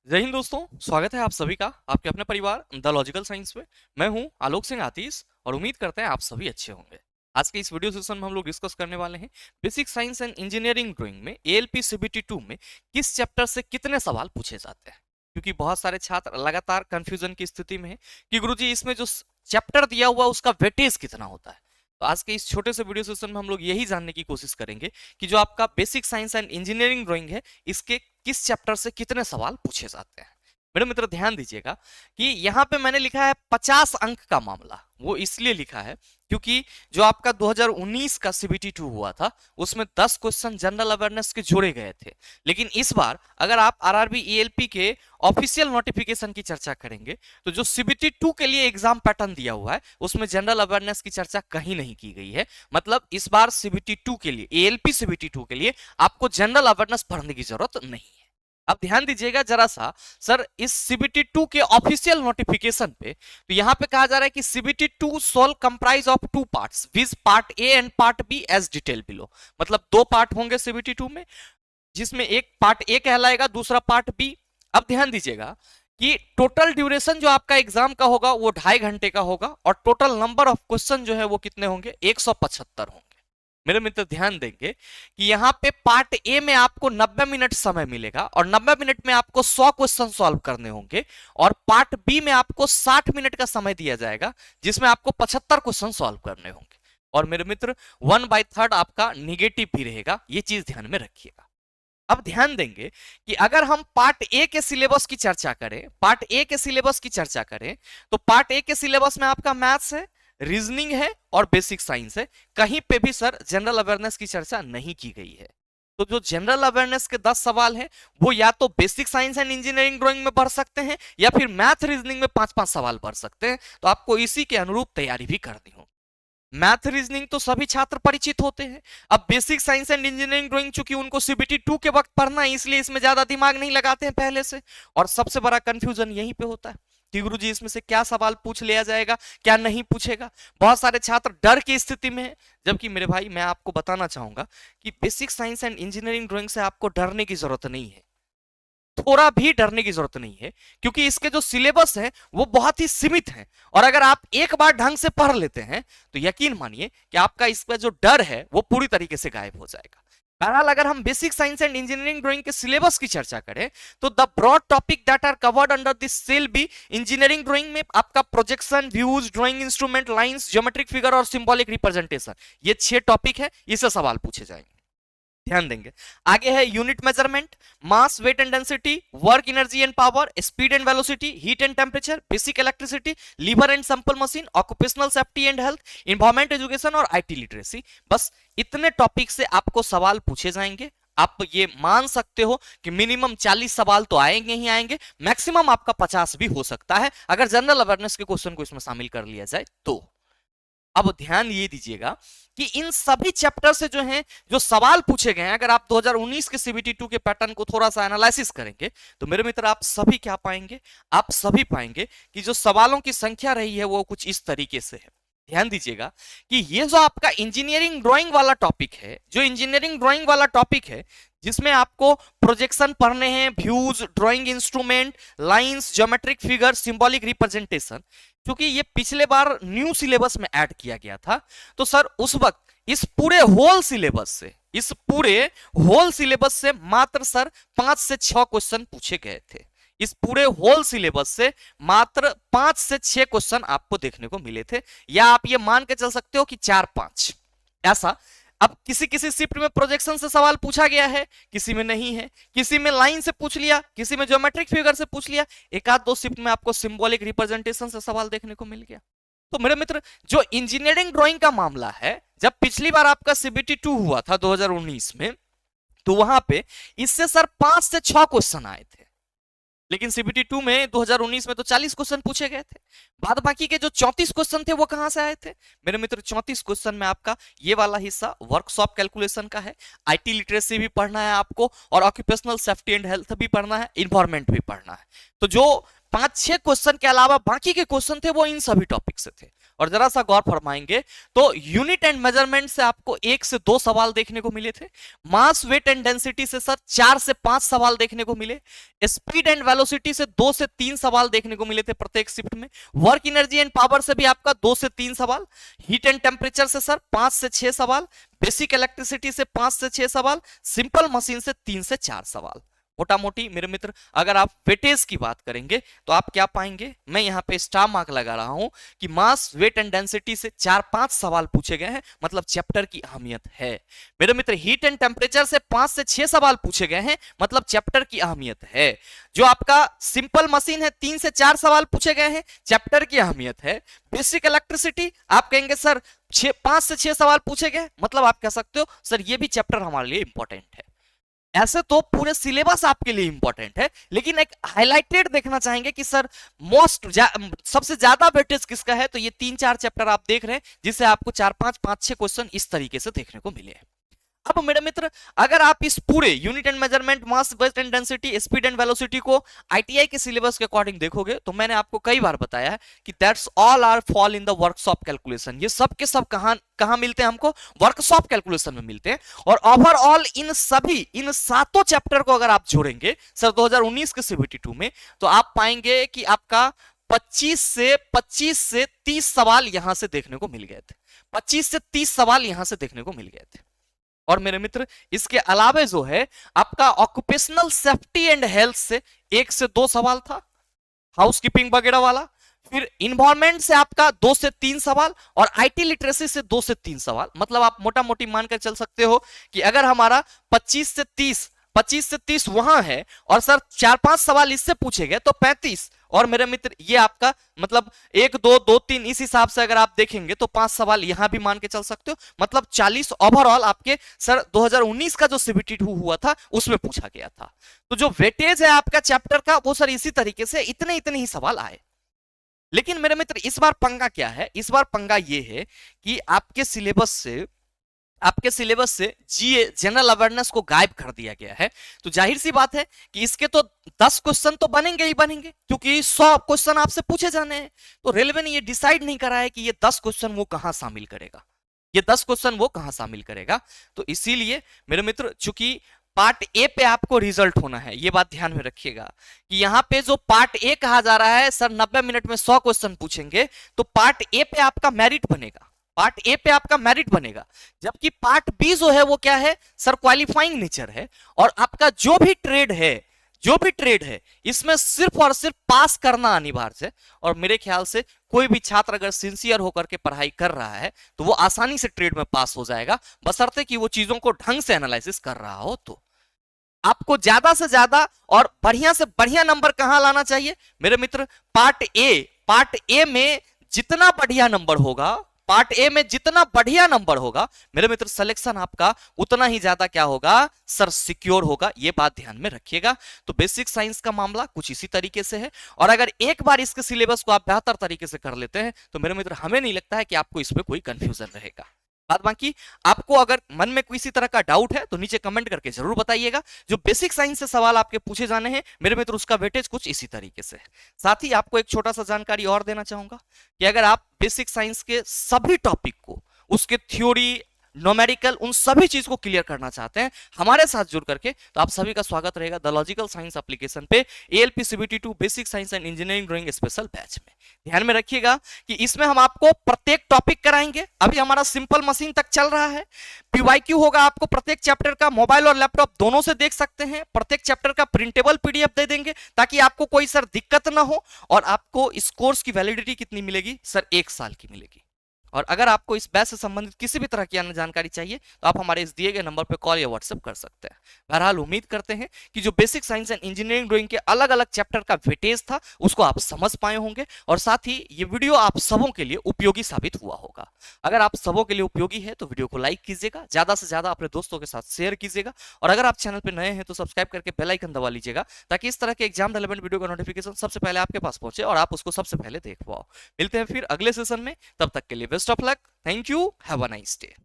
जय हिंद दोस्तों। स्वागत है आप सभी का आपके अपने परिवार द लॉजिकल साइंस में। मैं हूं आलोक सिंह आतीश और उम्मीद करते हैं आप सभी अच्छे होंगे। आज के इस वीडियो सेशन में हम लोग डिस्कस करने वाले हैं basic science and engineering drawing में एएलपी सीबीटी 2 में किस चैप्टर से कितने सवाल पूछे जाते हैं। क्योंकि बहुत सारे छात्र लगातार कंफ्यूजन की स्थिति में है कि गुरुजी इसमें जो चैप्टर दिया हुआ उसका वेटेज कितना होता है। तो आज के इस छोटे से वीडियो सेशन में हम लोग यही जानने की कोशिश करेंगे कि जो आपका basic science and engineering drawing है इसके किस चैप्टर से कितने सवाल पूछे जाते हैं। मेरे मित्र ध्यान दीजिएगा कि यहाँ पे मैंने लिखा है 50 अंक का मामला। वो इसलिए लिखा है क्योंकि जो आपका 2019 का सीबीटी 2 हुआ था उसमें 10 क्वेश्चन जनरल अवेयरनेस के जोड़े गए थे। लेकिन इस बार अगर आप आरआरबी ईएलपी के ऑफिशियल नोटिफिकेशन की चर्चा करेंगे तो जो सीबीटी 2 के लिए एग्जाम पैटर्न दिया हुआ है उसमें जनरल अवेयरनेस की चर्चा कहीं नहीं की गई है। मतलब इस बार सीबीटी 2 के लिए एएलपी सीबीटी 2 के लिए आपको जनरल अवेयरनेस पढ़ने की जरूरत नहीं है। अब ध्यान दीजिएगा जरा सा, सर इस सीबीटी 2 के ऑफिशियल नोटिफिकेशन पे तो यहां पे कहा जा रहा है कि CBT 2 shall comprise of two parts which part A and part B as detail below. मतलब दो पार्ट होंगे सीबीटी 2 में, जिसमें एक पार्ट ए कहलाएगा, दूसरा पार्ट बी। अब ध्यान दीजिएगा कि टोटल ड्यूरेशन जो आपका एग्जाम का होगा वो 2.5 घंटे का होगा और टोटल नंबर ऑफ क्वेश्चन जो है वो कितने होंगे, 175 होंगे। मेरे मित्र ध्यान देंगे कि यहाँ पे पार्ट ए में आपको 90 मिनट समय मिलेगा और 90 मिनट में आपको 100 क्वेश्चन सॉल्व करने होंगे और पार्ट बी में आपको 60 मिनट का समय दिया जाएगा जिसमें आपको 75 क्वेश्चन सॉल्व करने होंगे। और मेरे मित्र 1/3 आपका निगेटिव भी रहेगा, ये चीज ध्यान में रखिएगा। अब ध्यान देंगे कि अगर हम पार्ट ए के सिलेबस की चर्चा करें, पार्ट ए के सिलेबस की चर्चा करें तो पार्ट ए के सिलेबस में आपका मैथ्स है, रीजनिंग है और बेसिक साइंस है। कहीं पे भी सर जनरल अवेयरनेस की चर्चा नहीं की गई है। तो जो जनरल अवेयरनेस के 10 सवाल हैं वो या तो basic science and engineering drawing में भर सकते हैं या फिर मैथ रीजनिंग में 5-5 सवाल भर सकते हैं। तो आपको इसी के अनुरूप तैयारी भी करनी होगी। मैथ रीजनिंग तो सभी छात्र परिचित होते हैं। अब basic science and engineering drawing चूंकि उनको सीबीटी 2 के वक्त पढ़ना है इसलिए इसमें ज्यादा दिमाग नहीं लगाते हैं पहले से। और सबसे बड़ा कंफ्यूजन यहीं पे होता है कि गुरुजी इसमें से क्या सवाल पूछ लिया जाएगा, क्या नहीं पूछेगा। बहुत सारे छात्र डर की स्थिति में है, जबकि मेरे भाई मैं आपको बताना चाहूंगा कि basic science and engineering drawing से आपको डरने की जरूरत नहीं है, थोड़ा भी डरने की जरूरत नहीं है। क्योंकि इसके जो सिलेबस है वो बहुत ही सीमित है और अगर आप एक बार ढंग से पढ़ लेते हैं तो यकीन मानिए कि आपका इसका जो डर है वो पूरी तरीके से गायब हो जाएगा। बहरहाल अगर हम basic science and engineering drawing के सिलेबस की चर्चा करें तो the broad topic that are covered under this shall be engineering drawing में आपका projection, views, drawing instrument, lines, geometric figure और सिंबॉलिक रिप्रेजेंटेशन, ये 6 टॉपिक है, इससे सवाल पूछे जाएंगे। ध्यान देंगे। आगे है unit measurement, mass, weight and density, work, energy and power, speed and velocity, heat and temperature, basic electricity, lever and sample machine, occupational safety and health, environment education और आईटी लिटरेसी। बस इतने टॉपिक से आपको सवाल पूछे जाएंगे। आप ये मान सकते हो कि मिनिमम 40 सवाल तो आएंगे ही आएंगे, मैक्सिमम आपका 50 भी हो सकता है अगर जनरल अवेयरनेस के क्वेश्चन को इसमें शामिल कर लिया जाए तो। अब ध्यान ये दीजिएगा कि इन सभी चैप्टर से जो हैं जो सवाल पूछे गए हैं, अगर आप 2019 के सीबीटी 2 के पैटर्न को थोड़ा सा एनालिसिस करेंगे तो मेरे मित्र आप सभी क्या पाएंगे, आप सभी पाएंगे कि जो सवालों की संख्या रही है वो कुछ इस तरीके से है। ध्यान दीजिएगा कि ये जो आपका इंजीनियरिंग ड्राइंग वाला टॉपिक है, जो इंजीनियरिंग ड्राइंग वाला टॉपिक है जिसमें आपको प्रोजेक्शन पढ़ने हैं, views, drawing instrument, lines, geometric figure, symbolic representation, क्योंकि ये पिछले बार न्यू सिलेबस में ऐड किया गया था तो सर उस वक्त इस पूरे होल सिलेबस से, इस पूरे होल सिलेबस से मात्र सर 5 से 6 क्वेश्चन पूछे गए थे। इस पूरे होल सिलेबस से मात्र 5 से 6 क्वेश्चन आपको देखने को मिले थे, या आप ये मान के चल सकते हो कि 4-5 ऐसा। अब किसी किसी शिफ्ट में प्रोजेक्शन से सवाल पूछा गया है, किसी में नहीं है, किसी में लाइन से पूछ लिया, किसी में ज्योमेट्रिक फिगर से पूछ लिया, एक आध दो शिफ्ट में आपको सिंबॉलिक रिप्रेजेंटेशन से सवाल देखने को मिल गया। तो मेरे मित्र जो इंजीनियरिंग ड्राइंग का मामला है, जब पिछली बार आपका सीबीटी 2 हुआ था 2019 में तो वहां पे इससे सर 5 से 6 क्वेश्चन आए थे, लेकिन सीबीटी 2 में 2019 में तो 40 क्वेश्चन पूछे गए थे। बाद बाकी के जो 34 क्वेश्चन थे वो कहां से आए थे मेरे मित्र? 34 क्वेश्चन में आपका ये वाला हिस्सा वर्कशॉप कैलकुलेशन का है, आईटी लिटरेसी भी पढ़ना है आपको और ऑक्यूपेशनल सेफ्टी एंड हेल्थ भी पढ़ना है, इन्वायरमेंट भी पढ़ना है। तो जो 5-6 क्वेश्चन के अलावा बाकी के क्वेश्चन थे वो इन सभी टॉपिक से थे। और जरा सा गौर फरमाएंगे तो यूनिट एंड मेजरमेंट से आपको 1 से 2 सवाल देखने को मिले थे। मास, वेट एंड डेंसिटी से सर 4 से 5 सवाल देखने को मिले। स्पीड एंड वेलोसिटी से 2 से 3 सवाल देखने को मिले थे प्रत्येक शिफ्ट में। वर्क एनर्जी एंड पावर से भी आपका 2 से 3 सवाल। हीट एंड टेम्परेचर से सर 5 से 6 सवाल। बेसिक इलेक्ट्रिसिटी से 5 से 6 सवाल। सिंपल मशीन से 3 से 4 सवाल। मोटा मोटी मेरे मित्र अगर आप वेटेज की बात करेंगे तो आप क्या पाएंगे, मैं यहां पे स्टार मार्क लगा रहा हूं कि मास, वेट एंड डेंसिटी से 4-5 सवाल पूछे गए हैं, मतलब चैप्टर की अहमियत है। मेरे मित्र हीट एंड टेम्परेचर से 5 से 6 सवाल पूछे गए हैं, मतलब चैप्टर की अहमियत है। जो आपका सिंपल मशीन है 3 से 4 सवाल पूछे गए हैं, चैप्टर की अहमियत है। बेसिक इलेक्ट्रिसिटी आप कहेंगे सर 5 से 6 सवाल पूछे गए, मतलब आप कह सकते हो सर ये भी चैप्टर हमारे लिए इंपॉर्टेंट है। ऐसे तो पूरे सिलेबस आपके लिए इंपॉर्टेंट है, लेकिन एक हाईलाइटेड देखना चाहेंगे कि सर सबसे ज्यादा वेटेज किसका है, तो ये 3-4 चैप्टर आप देख रहे हैं जिससे आपको 4-5-5-6 क्वेश्चन इस तरीके से देखने को मिले। अब मेरे मित्र अगर आप इस पूरे unit and measurement, mass, weight and density, speed and velocity को आईटीआई के सिलेबस के अकॉर्डिंग देखोगे तो मैंने आपको कई बार बताया है कि that's all are fall in the workshop calculation. ये सब के सब कहां मिलते हैं हमको, वर्कशॉप कैलकुलेशन में मिलते हैं। और ओवरऑल इन सातों चैप्टर को अगर आप जोड़ेंगे सर 2019 के CBT2 में, तो आप पाएंगे कि आपका 25 से 30 सवाल यहां से देखने को मिल गए थे। 25 से 30 सवाल यहां से देखने को मिल गए थे। और मेरे मित्र इसके अलावा जो है आपका ऑक्यूपेशनल सेफ्टी एंड हेल्थ से 1 से 2 सवाल था, हाउसकीपिंग वगैरह वाला। फिर इन्वायरमेंट से आपका 2 से 3 सवाल और आईटी लिटरेसी से 2 से 3 सवाल। मतलब आप मोटा मोटी मानकर चल सकते हो कि अगर हमारा 25 से 30 वहां है और सर 4-5 सवाल इससे पूछे गए तो 35। और मेरे मित्र ये आपका मतलब 1 2 2 3 इस हिसाब से अगर आप देखेंगे तो 5 सवाल यहां भी मान के चल सकते हो, मतलब 40 ओवरऑल आपके सर 2019 का जो CBT2 हुआ था उसमें पूछा गया था। तो जो वेटेज है आपका चैप्टर का वो सर इसी तरीके से इतने ही सवाल आए। लेकिन मेरे मित्र इस बार पंगा क्या है, इस बार पंगा ये है कि आपके सिलेबस से जीए, जनरल अवेयरनेस को गायब कर दिया गया है। तो जाहिर सी बात है कि इसके तो 10 क्वेश्चन तो बनेंगे ही बनेंगे, क्योंकि 100 क्वेश्चन आपसे पूछे जाने हैं। तो रेलवे ने ये डिसाइड नहीं करा है कि ये 10 क्वेश्चन वो कहां शामिल करेगा, ये 10 क्वेश्चन वो कहां शामिल करेगा। तो इसीलिए मेरे मित्र चूंकि पार्ट ए पे आपको रिजल्ट होना है, ये बात ध्यान में रखिएगा कि यहां पे जो पार्ट ए कहा जा रहा है सर 90 मिनट में 100 क्वेश्चन पूछेंगे, तो पार्ट ए पे आपका मेरिट बनेगा, पार्ट ए पे आपका मेरिट बनेगा। जबकि पार्ट बी जो है वो क्या है सर, क्वालिफाइंग नेचर है। और आपका जो भी ट्रेड है इसमें सिर्फ और सिर्फ पास करना अनिवार्य है। और मेरे ख्याल से कोई भी छात्र अगर सिंसियर होकर के पढ़ाई कर रहा है तो वो आसानी से ट्रेड में पास हो जाएगा, बशर्ते कि वो चीजों को ढंग से एनालिसिस कर रहा हो। तो आपको ज्यादा से ज्यादा और बढ़िया से बढ़िया नंबर कहां लाना चाहिए मेरे मित्र, पार्ट ए में जितना बढ़िया नंबर होगा, पार्ट ए में जितना बढ़िया नंबर होगा मेरे मित्र, सिलेक्शन आपका उतना ही ज्यादा क्या होगा सर, सिक्योर होगा। ये बात ध्यान में रखिएगा। तो बेसिक साइंस का मामला कुछ इसी तरीके से है। और अगर एक बार इसके सिलेबस को आप बेहतर तरीके से कर लेते हैं तो मेरे मित्र हमें नहीं लगता है कि आपको इसमें कोई कंफ्यूजन रहेगा। बाद बाकी आपको अगर मन में किसी तरह का डाउट है तो नीचे कमेंट करके जरूर बताइएगा। जो बेसिक साइंस से सवाल आपके पूछे जाने हैं मेरे मित्र, उसका वेटेज कुछ इसी तरीके से है। साथ ही आपको एक छोटा सा जानकारी और देना चाहूंगा कि अगर आप बेसिक साइंस के सभी टॉपिक को, उसके थ्योरी, न्यूमेरिकल, उन सभी चीज को क्लियर करना चाहते हैं हमारे साथ जुड़ करके, तो आप सभी का स्वागत रहेगा द लॉजिकल साइंस एप्लीकेशन पे ALP CBT2 basic science and engineering drawing special batch में। ध्यान में रखिएगा कि इसमें हम आपको प्रत्येक टॉपिक कराएंगे। अभी हमारा सिंपल मशीन तक चल रहा है। PYQ होगा, आपको प्रत्येक चैप्टर का मोबाइल और लैपटॉप दोनों से देख सकते हैं। प्रत्येक चैप्टर का प्रिंटेबल PDF दे देंगे ताकि आपको कोई सर दिक्कत ना हो। और आपको इस कोर्स की वैलिडिटी कितनी मिलेगी सर, 1 साल की मिलेगी। और अगर आपको इस बैच से संबंधित किसी भी तरह की अन्य जानकारी चाहिए तो आप हमारे इस दिए गए नंबर पर कॉल या व्हाट्सएप कर सकते हैं। बहरहाल उम्मीद करते हैं कि जो basic science and engineering drawing के अलग अलग चैप्टर का वेटेज था उसको आप समझ पाए होंगे, और साथ ही ये वीडियो आप सबों के लिए उपयोगी साबित हुआ होगा। अगर आप सबों के लिए उपयोगी है तो वीडियो को लाइक कीजिएगा, ज्यादा से ज्यादा अपने दोस्तों के साथ शेयर कीजिएगा, और अगर आप चैनल पर नए हैं तो सब्सक्राइब करके बेल आइकन दबा लीजिएगा ताकि इस तरह के एग्जाम रिलेवेंट वीडियो का नोटिफिकेशन सबसे पहले आपके पास पहुंचे और आप उसको सबसे पहले देख पाओ। मिलते हैं फिर अगले सेशन में, तब तक के लिए best of luck. Thank you. Have a nice day.